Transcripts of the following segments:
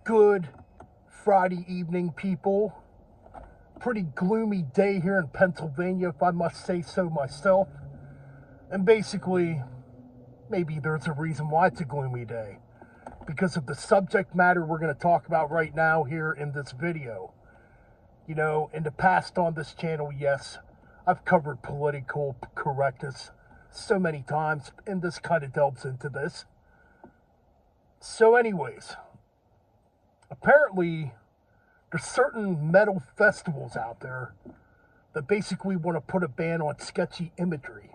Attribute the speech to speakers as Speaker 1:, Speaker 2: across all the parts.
Speaker 1: Good Friday evening, people. Pretty gloomy day here in Pennsylvania, if I must say so myself. And basically, maybe there's a reason why it's a gloomy day. Because of the subject matter we're going to talk about right now here in this video. You know, in the past on this channel, yes, I've covered political correctness so many times, and this kind of delves into this. So anyways, apparently there's certain metal festivals out there that basically want to put a ban on sketchy imagery.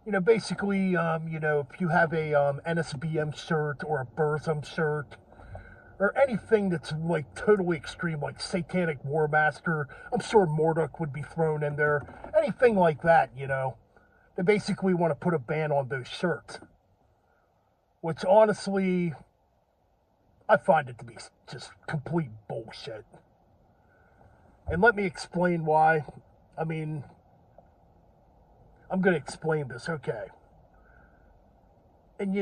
Speaker 1: You know, basically, if you have a NSBM shirt or a Burzum shirt or anything that's like totally extreme, like Satanic War Master, I'm sure Morduk would be thrown in there, anything like that, they basically want to put a ban on those shirts. Which honestly, I find it to be just complete bullshit. And let me explain why. I'm going to explain this, okay. And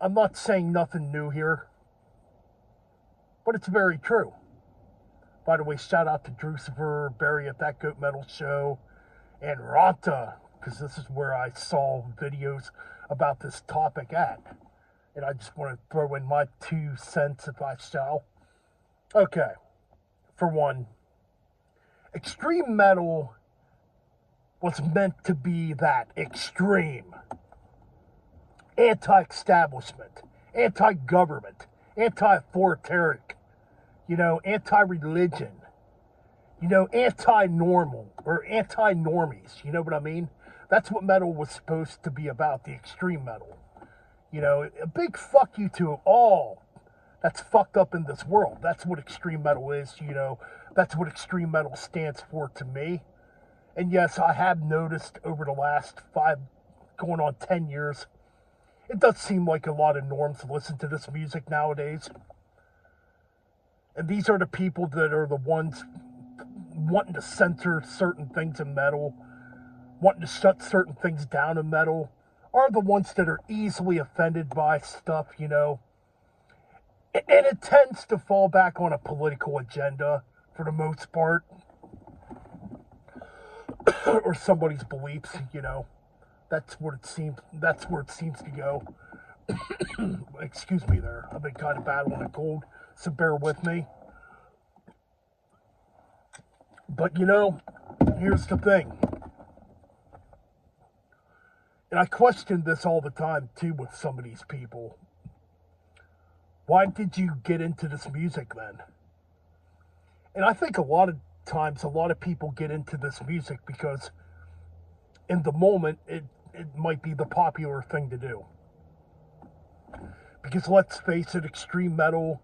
Speaker 1: I'm not saying nothing new here, but it's very true. By the way, shout out to Drucifer, Barry at That Goat Metal Show, and Ranta, because this is where I saw videos about this topic at. And I just want to throw in my 2 cents, if I shall. Okay, for one, extreme metal was meant to be that extreme. Anti-establishment, anti-government, anti-authoritarian, anti-religion, anti-normal, or anti-normies, you know what I mean? That's what metal was supposed to be about, the extreme metal. A big fuck you to all that's fucked up in this world. That's what extreme metal is, That's what extreme metal stands for to me. And yes, I have noticed over the last 5, going on 10 years, it does seem like a lot of norms listen to this music nowadays. And these are the people that are the ones wanting to censor certain things in metal, wanting to shut certain things down in metal, are the ones that are easily offended by stuff, And it tends to fall back on a political agenda for the most part. Or somebody's beliefs, That's where it seems to go. Excuse me there. I've been kind of battling a cold, so bear with me. But here's the thing. And I question this all the time, too, with some of these people. Why did you get into this music, then? And I think a lot of times, a lot of people get into this music because in the moment, it might be the popular thing to do. Because let's face it, extreme metal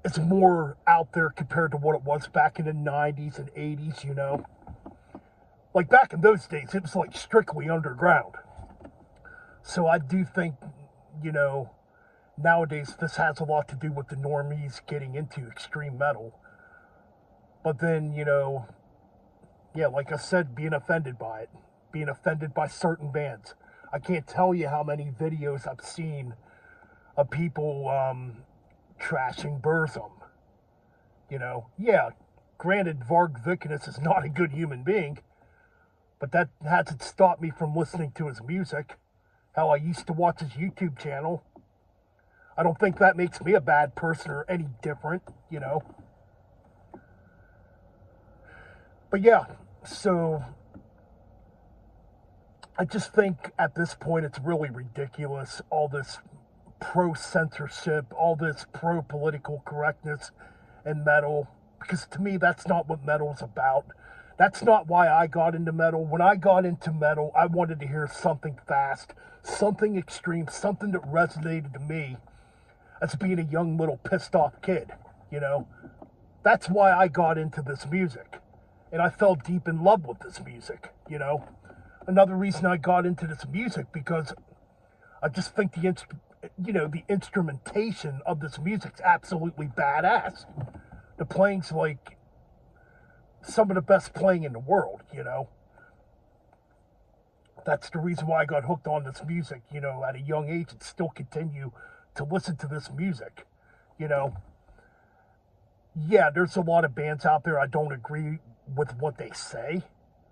Speaker 1: is more out there compared to what it was back in the 90s and 80s, Like back in those days, it was like strictly underground. So I do think, nowadays this has a lot to do with the normies getting into extreme metal. But then, like I said, being offended by it. Being offended by certain bands. I can't tell you how many videos I've seen of people trashing Burzum. Yeah, granted, Varg Vikernes is not a good human being, but that hasn't stopped me from listening to his music. Hell, I used to watch his YouTube channel. I don't think that makes me a bad person or any different, But yeah, so I just think at this point it's really ridiculous, all this pro-censorship, all this pro-political correctness in metal, because to me that's not what metal's about. That's not why I got into metal. When I got into metal, I wanted to hear something fast, something extreme, something that resonated to me as being a young little pissed off kid, That's why I got into this music. And I fell deep in love with this music, Another reason I got into this music, because I just think the instrumentation of this music's absolutely badass. The playing's like some of the best playing in the world, That's the reason why I got hooked on this music, at a young age, and still continue to listen to this music, Yeah, there's a lot of bands out there I don't agree with what they say,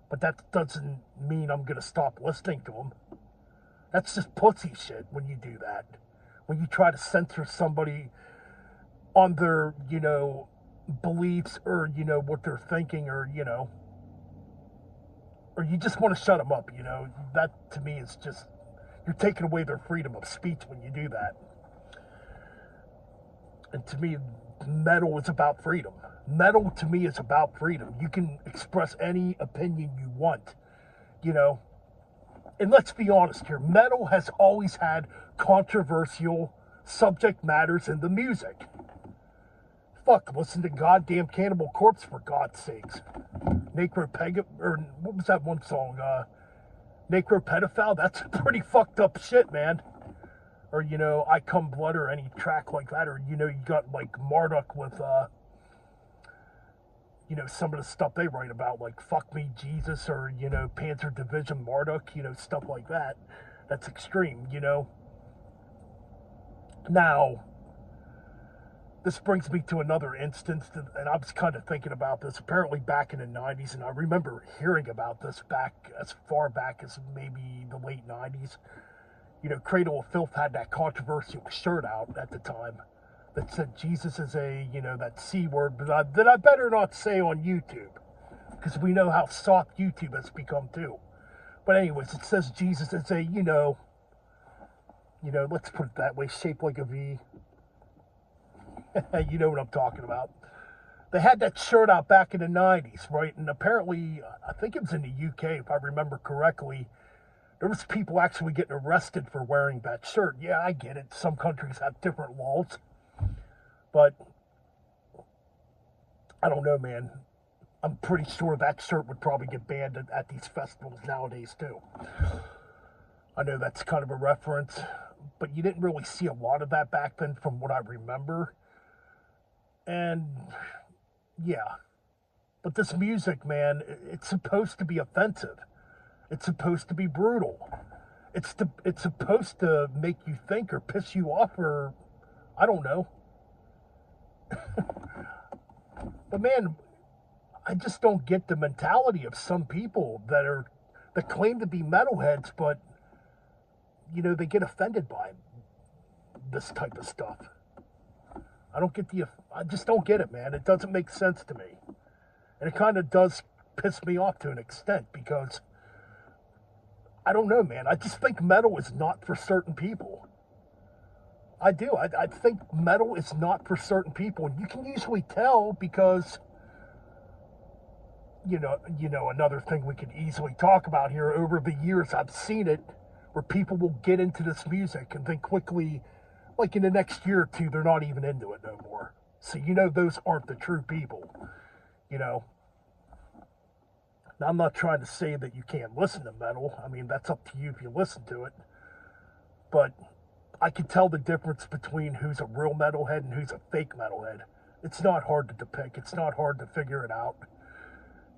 Speaker 1: but that doesn't mean I'm going to stop listening to them. That's just pussy shit when you do that. When you try to censor somebody on their, beliefs or, what they're thinking or, or you just want to shut them up, That to me is just, you're taking away their freedom of speech when you do that. And to me, metal is about freedom. Metal to me is about freedom. You can express any opinion you want, And let's be honest here, metal has always had controversial subject matters in the music. Fuck, listen to goddamn Cannibal Corpse for God's sakes. Or what was that one song? Necropedophile? That's pretty fucked up shit, man. Or, I Come Blood or any track like that. Or, you got like Marduk with, some of the stuff they write about, like Fuck Me Jesus or, Panzer Division Marduk, stuff like that. That's extreme, Now, this brings me to another instance, and I was kind of thinking about this apparently back in the 90s, and I remember hearing about this back as far back as maybe the late 90s. Cradle of Filth had that controversial shirt out at the time that said Jesus is that C word, but that I better not say on YouTube, because we know how soft YouTube has become too. But anyways, it says Jesus is a, let's put it that way, shaped like a V. You know what I'm talking about. They had that shirt out back in the 90s, right? And apparently, I think it was in the UK, if I remember correctly, there was people actually getting arrested for wearing that shirt. Yeah, I get it. Some countries have different laws. But, I don't know, man. I'm pretty sure that shirt would probably get banned at these festivals nowadays, too. I know that's kind of a reference, but you didn't really see a lot of that back then from what I remember. And, yeah. But this music, man, it's supposed to be offensive. It's supposed to be brutal. It's supposed to make you think or piss you off or, I don't know. But, man, I just don't get the mentality of some people that claim to be metalheads, but, they get offended by this type of stuff. I just don't get it, man. It doesn't make sense to me. And it kind of does piss me off to an extent because, I don't know, man. I just think metal is not for certain people. I do. I think metal is not for certain people. And you can usually tell because, another thing we could easily talk about here over the years, I've seen it where people will get into this music and then quickly, like in the next year or two, they're not even into it no more. So, those aren't the true people, Now, I'm not trying to say that you can't listen to metal. I mean, that's up to you if you listen to it. But I can tell the difference between who's a real metalhead and who's a fake metalhead. It's not hard to depict. It's not hard to figure it out.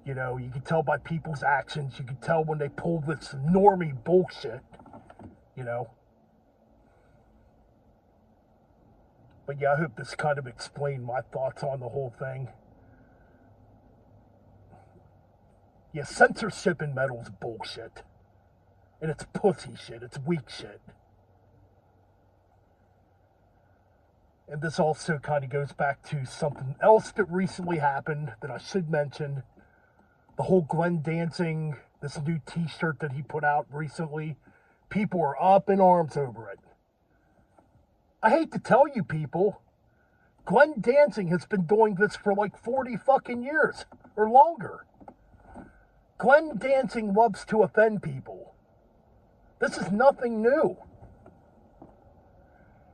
Speaker 1: You can tell by people's actions. You can tell when they pull this normie bullshit, But yeah, I hope this kind of explained my thoughts on the whole thing. Yeah, censorship in metal is bullshit. And it's pussy shit. It's weak shit. And this also kind of goes back to something else that recently happened that I should mention. The whole Glenn Danzig, this new t-shirt that he put out recently. People are up in arms over it. I hate to tell you people, Glenn Danzig has been doing this for like 40 fucking years or longer. Glenn Danzig loves to offend people. This is nothing new.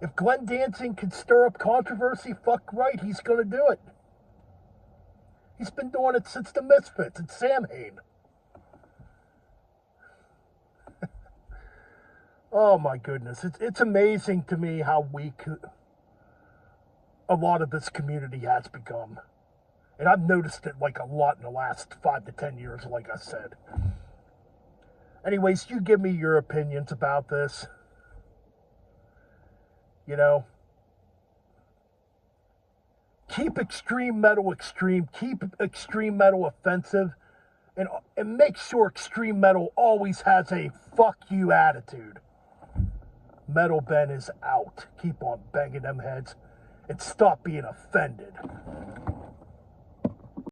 Speaker 1: If Glenn Danzig can stir up controversy, fuck right, he's going to do it. He's been doing it since the Misfits and Samhain. Oh my goodness, it's amazing to me how weak a lot of this community has become. And I've noticed it like a lot in the last 5 to 10 years, like I said. Anyways, you give me your opinions about this. Keep extreme metal extreme. Keep extreme metal offensive. And make sure extreme metal always has a fuck you attitude. Metal Ben is out. Keep on banging them heads and stop being offended.